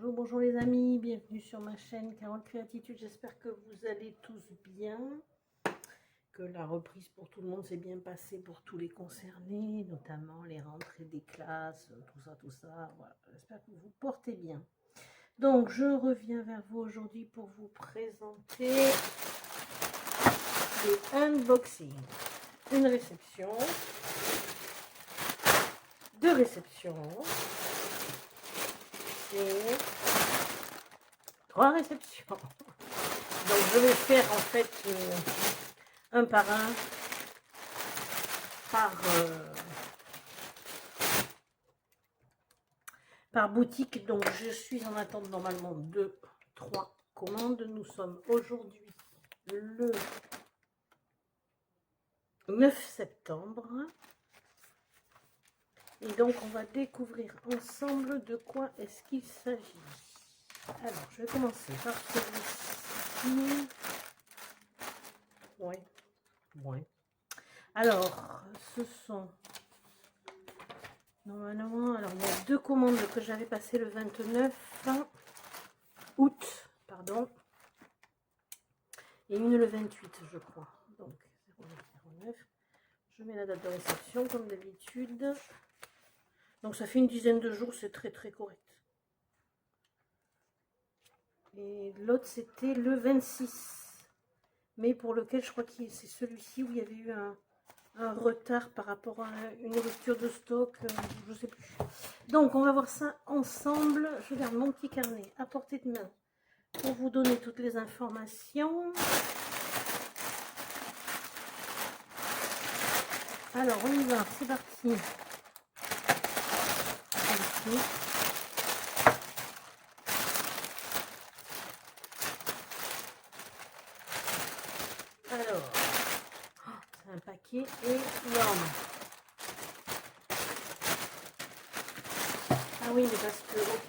Bonjour, bonjour les amis, bienvenue sur ma chaîne Carole Créatitude. J'espère que vous allez tous bien, que la reprise pour tout le monde s'est bien passée pour tous les concernés, notamment les rentrées des classes, tout ça. Voilà, j'espère que vous vous portez bien. Donc, je reviens vers vous aujourd'hui pour vous présenter le unboxing. Une réception, deux réceptions. Et 3 réceptions. Donc je vais faire en fait un par un par boutique. Donc je suis en attente normalement de 3 commandes. Nous sommes aujourd'hui le 9 septembre. Et donc on va découvrir ensemble de quoi est-ce qu'il s'agit. Alors je vais commencer par celui-ci. Ouais. Alors, ce sont normalement, alors il y a 2 commandes que j'avais passées le 29 août, pardon, et une le 28, je crois. Donc 0909. Je mets la date de réception comme d'habitude. Donc ça fait une dizaine de jours, c'est très correct. Et l'autre c'était le 26, mais pour lequel je crois que c'est celui-ci où il y avait eu un retard par rapport à une rupture de stock, je sais plus. Donc on va voir ça ensemble. Je garde mon petit carnet à portée de main pour vous donner toutes les informations. Alors on y va, c'est parti. Ici. Alors, c'est un paquet énorme. Ah oui, mais parce que, ok.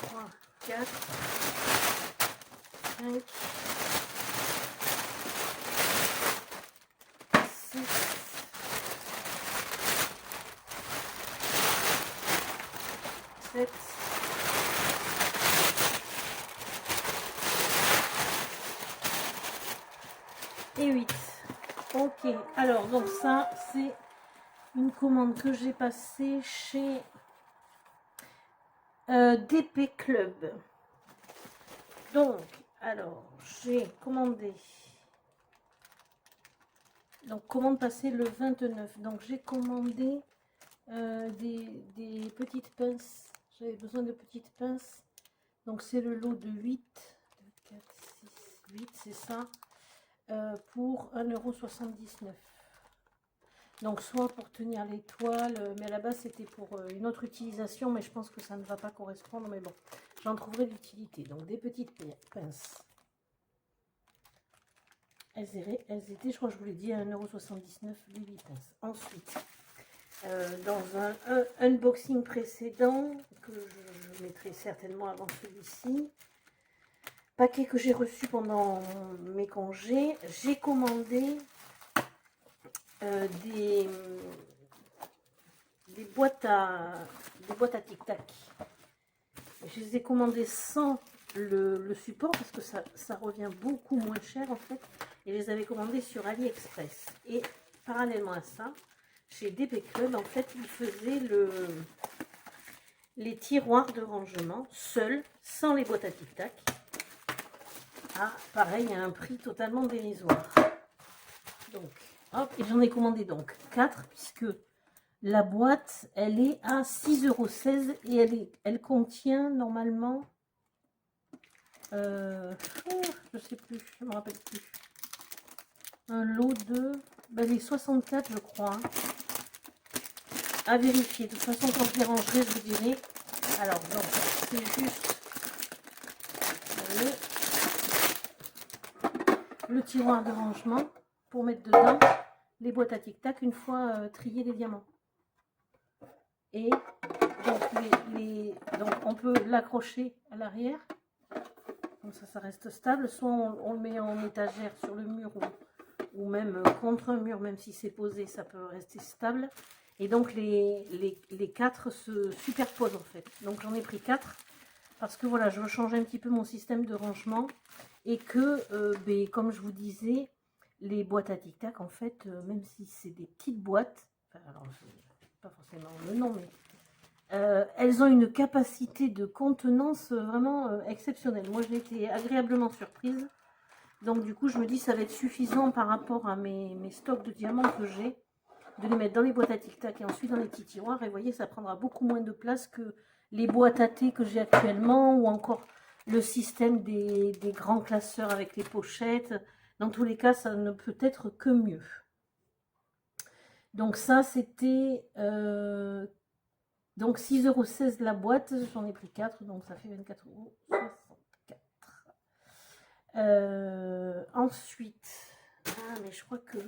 3, 4, 5, 6, 7, et 8. Ok, alors donc ça c'est une commande que j'ai passée chez DP Club. Donc alors j'ai commandé, donc commande passée le 29, donc j'ai commandé des petites pinces. J'avais besoin de petites pinces, donc c'est le lot de 8, 4, 6, 8, c'est ça, pour 1,79 €. Donc soit pour tenir les toiles, mais à la base c'était pour une autre utilisation, mais je pense que ça ne va pas correspondre, mais bon, j'en trouverai l'utilité. Donc des petites pinces. Elles étaient, je crois que je vous l'ai dit, à 1,79 € les 8 pinces. Ensuite, dans un unboxing précédent, que je mettrai certainement avant celui-ci, paquet que j'ai reçu pendant mes congés, j'ai commandé des boîtes à tic-tac. Je les ai commandées sans le support parce que ça revient beaucoup moins cher en fait. Et je les avais commandées sur AliExpress. Et parallèlement à ça, chez DP Club, en fait, ils faisaient les tiroirs de rangement seuls, sans les boîtes à tic-tac. Ah, pareil, à un prix totalement dérisoire. Donc, hop, et j'en ai commandé donc 4 puisque la boîte, elle est à 6,16 € et elle contient normalement, je sais plus, je me rappelle plus, un lot de, les 64 je crois, hein, à vérifier. De toute façon, quand je les rangerai, je vous dirai. Alors, donc, c'est juste le tiroir de rangement pour mettre dedans les boîtes à tic-tac une fois triés les diamants. Et donc, on peut l'accrocher à l'arrière, comme ça reste stable. Soit on le met en étagère sur le mur ou même contre un mur, même si c'est posé, ça peut rester stable. Et donc les 4 se superposent en fait. Donc j'en ai pris 4 parce que voilà, je veux changer un petit peu mon système de rangement. Et que, comme je vous disais, les boîtes à tic-tac, en fait, même si c'est des petites boîtes, enfin, alors, pas forcément le nom, mais elles ont une capacité de contenance vraiment exceptionnelle. Moi, j'ai été agréablement surprise. Donc, du coup, je me dis ça va être suffisant par rapport à mes stocks de diamants que j'ai, de les mettre dans les boîtes à tic-tac et ensuite dans les petits tiroirs. Et vous voyez, ça prendra beaucoup moins de place que les boîtes à thé que j'ai actuellement ou encore le système des grands classeurs avec les pochettes. Dans tous les cas, ça ne peut être que mieux. Donc ça, c'était donc 6,16 € la boîte. J'en ai pris 4, donc ça fait 24,64 €. Ensuite, mais je crois que...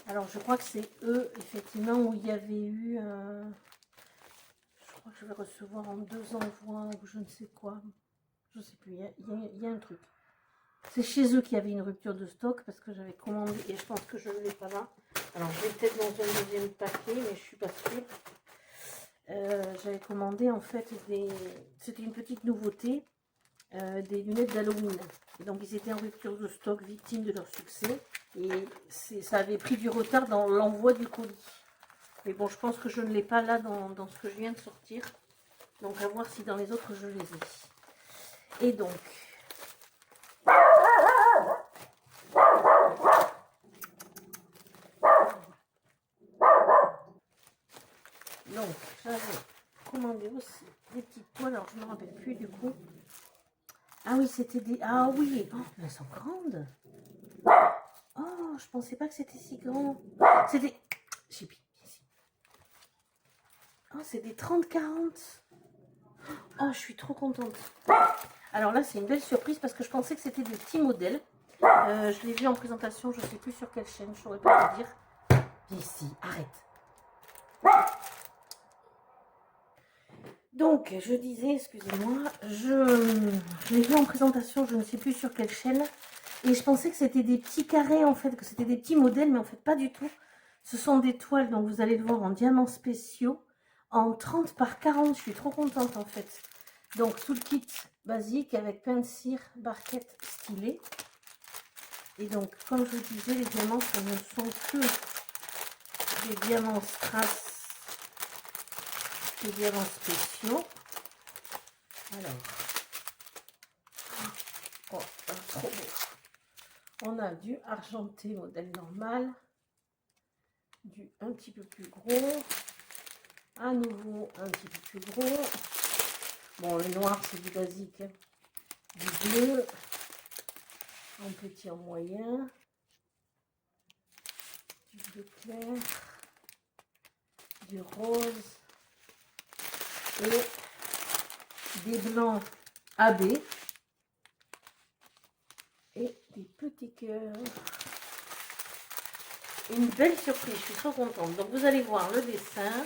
Alors, je crois que c'est eux, effectivement, où il y avait eu... je crois que je vais recevoir en 2 envois ou je ne sais quoi. Je ne sais plus, il y a un truc. C'est chez eux qu'il y avait une rupture de stock parce que j'avais commandé et je pense que je ne l'ai pas là. Alors, je vais peut-être dans un deuxième paquet, mais je ne suis pas sûre. J'avais commandé en fait c'était une petite nouveauté, des lunettes d'Halloween. Et donc, ils étaient en rupture de stock, victimes de leur succès. Et ça avait pris du retard dans l'envoi du colis. Mais bon, je pense que je ne l'ai pas là dans ce que je viens de sortir. Donc, à voir si dans les autres, je les ai. Et donc... Donc, j'avais commandé aussi des petites toiles. Alors, je ne me rappelle plus du coup. Ah oui, c'était des... Ah oui, oh, elles sont grandes. Oh, je pensais pas que c'était si grand. C'est des... J'ai pris ici. Oh, c'est des 30-40. Oh, je suis trop contente. Alors là, c'est une belle surprise parce que je pensais que c'était des petits modèles. Je l'ai vu en présentation, je ne sais plus sur quelle chaîne, je ne saurais pas vous dire. Ici, arrête. Donc, je disais, excusez-moi, je l'ai vu en présentation, je ne sais plus sur quelle chaîne. Et je pensais que c'était des petits carrés, en fait, que c'était des petits modèles, mais en fait, pas du tout. Ce sont des toiles, donc vous allez le voir en diamants spéciaux, en 30 par 40. Je suis trop contente, en fait. Donc, tout le kit basique avec pain de cire, barquette stylée. Et donc, comme je vous disais, les diamants, ce ne sont que des diamants strass, des diamants spéciaux. Alors, oh, trop beau. On a du argenté modèle normal, du un petit peu plus gros, à nouveau un petit peu plus gros. Bon, le noir c'est du basique, hein. Du bleu, en petit, en moyen, du bleu clair, du rose et des blancs AB et des petits cœurs. Une belle surprise, je suis trop contente. Donc vous allez voir le dessin.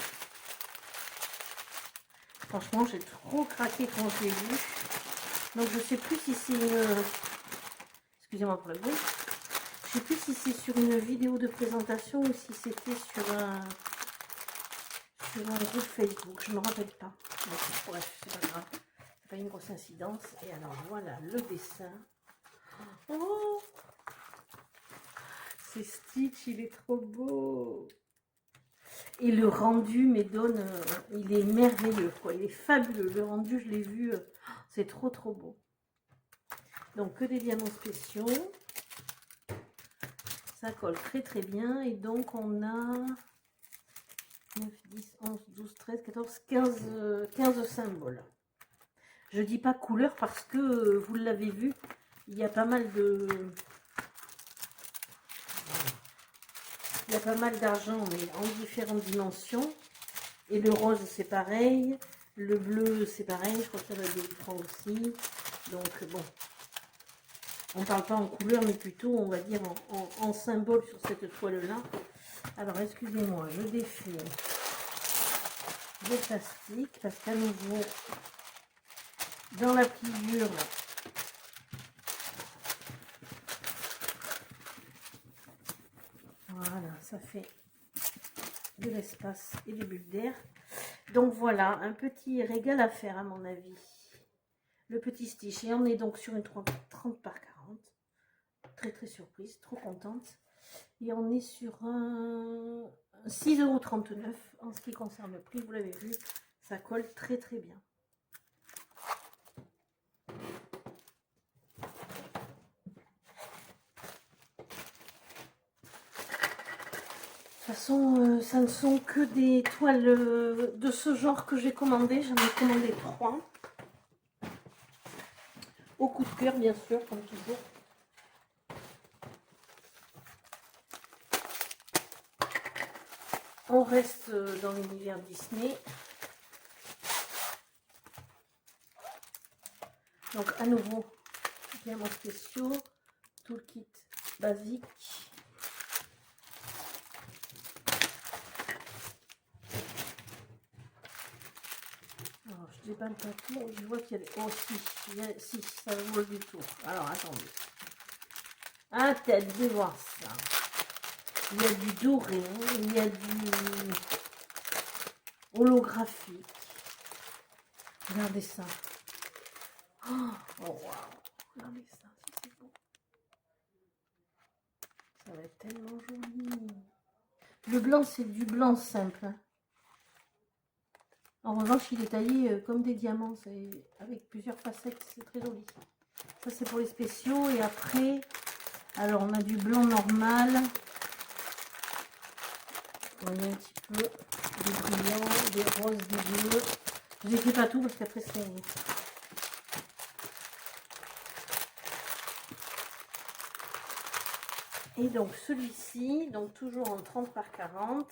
Franchement, j'ai trop craqué quand je l'ai vu. Donc je sais plus si c'est une... Excusez-moi pour le bruit. Je sais plus si c'est sur une vidéo de présentation ou si c'était sur un groupe Facebook. Je ne me rappelle pas. Donc, bref, c'est pas grave. C'est pas une grosse incidence. Et alors voilà le dessin. Oh, c'est Stitch, il est trop beau. Et le rendu, mais donne, il est merveilleux, quoi. Il est fabuleux. Le rendu, je l'ai vu, c'est trop trop beau. Donc que des diamants spéciaux. Ça colle très très bien. Et donc on a 9, 10, 11, 12, 13, 14, 15 symboles. Je dis pas couleur parce que vous l'avez vu, il y a pas mal de... Il y a pas mal d'argent, mais en différentes dimensions. Et le rose, c'est pareil. Le bleu, c'est pareil. Je crois que ça va être des francs aussi. Donc, bon. On ne parle pas en couleur, mais plutôt, on va dire, en symbole sur cette toile-là. Alors, excusez-moi, je défais le plastique. Parce qu'à nouveau, dans la pliure, ça fait de l'espace et des bulles d'air. Donc voilà, un petit régal à faire à mon avis. Le petit stitch. Et on est donc sur une 30 par 40. Très très surprise, trop contente. Et on est sur un 6,39 € en ce qui concerne le prix. Vous l'avez vu, ça colle très très bien. De toute façon, ça ne sont que des toiles de ce genre que j'ai commandé. J'en ai commandé 3. Au coup de cœur, bien sûr, comme toujours. On reste dans l'univers Disney. Donc, à nouveau, diamants spéciaux, tout le kit basique. Alors, je déballe pas tout. Je vois qu'il y a des... Oh, si, ça vaut du tour. Alors, attendez. Attendez voir ça. Il y a du doré, il y a du holographique. Regardez ça. Oh, waouh. Regardez ça, c'est beau. Ça va être tellement joli. Le blanc, c'est du blanc simple. En revanche, il est taillé comme des diamants, avec plusieurs facettes, c'est très joli. Ça, c'est pour les spéciaux. Et après, alors on a du blanc normal. On a un petit peu des brillants, des roses, des bleus. Je ne les fais pas tout parce qu'après c'est... Et donc celui-ci, donc toujours en 30 par 40.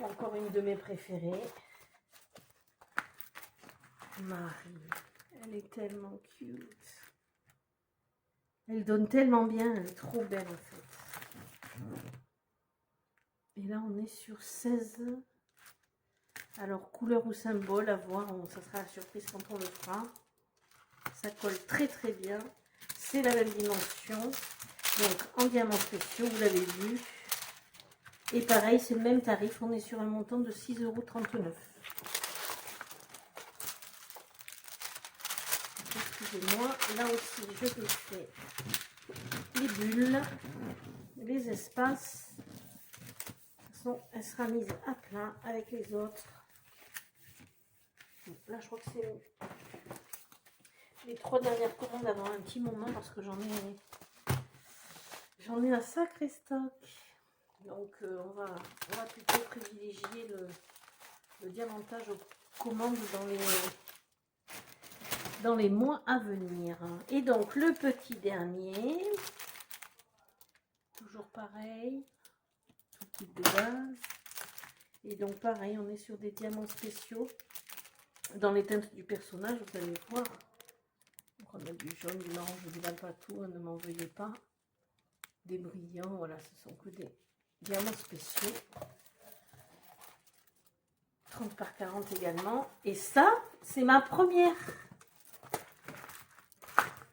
Encore une de mes préférées. Marie, elle est tellement cute. Elle donne tellement bien, elle est trop belle en fait. Et là on est sur 16. Alors couleur ou symbole, à voir, ça sera la surprise quand on le fera. Ça colle très très bien. C'est la même dimension. Donc en diamants spéciaux, vous l'avez vu. Et pareil, c'est le même tarif. On est sur un montant de 6,39 €. Excusez-moi. Là aussi, je vous fais les bulles, les espaces. De toute façon, elle sera mise à plat avec les autres. Là, je crois que c'est les 3 dernières commandes avant un petit moment parce que j'en ai un sacré stock. Donc, on va plutôt privilégier le diamantage aux commandes dans les mois à venir. Et donc, le petit dernier, toujours pareil, tout kit de base. Et donc, pareil, on est sur des diamants spéciaux dans les teintes du personnage, vous allez voir. Donc, on a du jaune, du orange, du tout, ne m'en veuillez pas. Des brillants, voilà, ce sont que des diamants spéciaux. 30 par 40 également. Et ça, c'est ma première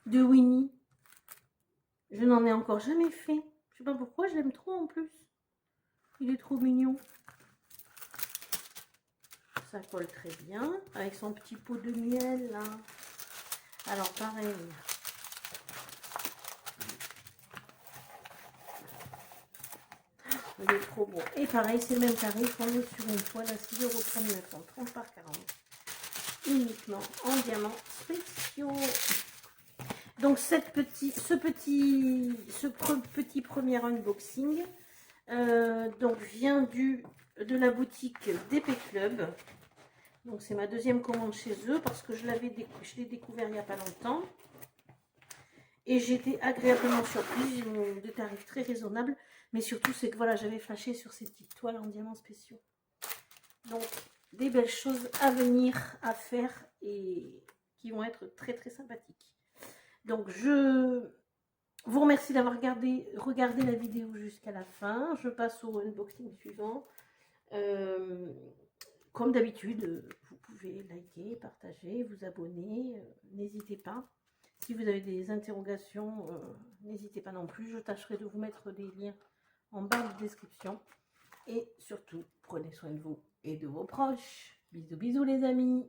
de Winnie. Je n'en ai encore jamais fait. Je sais pas pourquoi, je l'aime trop en plus. Il est trop mignon. Ça colle très bien. Avec son petit pot de miel là. Alors pareil. Il est trop beau. Et pareil, c'est le même tarif. On est sur une toile à 6,39 € en 30 par 40. Uniquement en diamants spéciaux. Donc ce petit premier unboxing donc vient de la boutique DP Club. Donc c'est ma deuxième commande chez eux parce que je l'ai découvert il n'y a pas longtemps. Et j'étais agréablement surprise. Ils ont des tarifs très raisonnables. Mais surtout, c'est que voilà, j'avais flashé sur ces petites toiles en diamants spéciaux. Donc, des belles choses à venir, à faire et qui vont être très très sympathiques. Donc, je vous remercie d'avoir regardé la vidéo jusqu'à la fin. Je passe au unboxing suivant. Comme d'habitude, vous pouvez liker, partager, vous abonner. N'hésitez pas. Si si vous avez des interrogations, n'hésitez pas non plus. Je tâcherai de vous mettre des liens en barre de description. Et surtout, prenez soin de vous et de vos proches. Bisous, bisous les amis.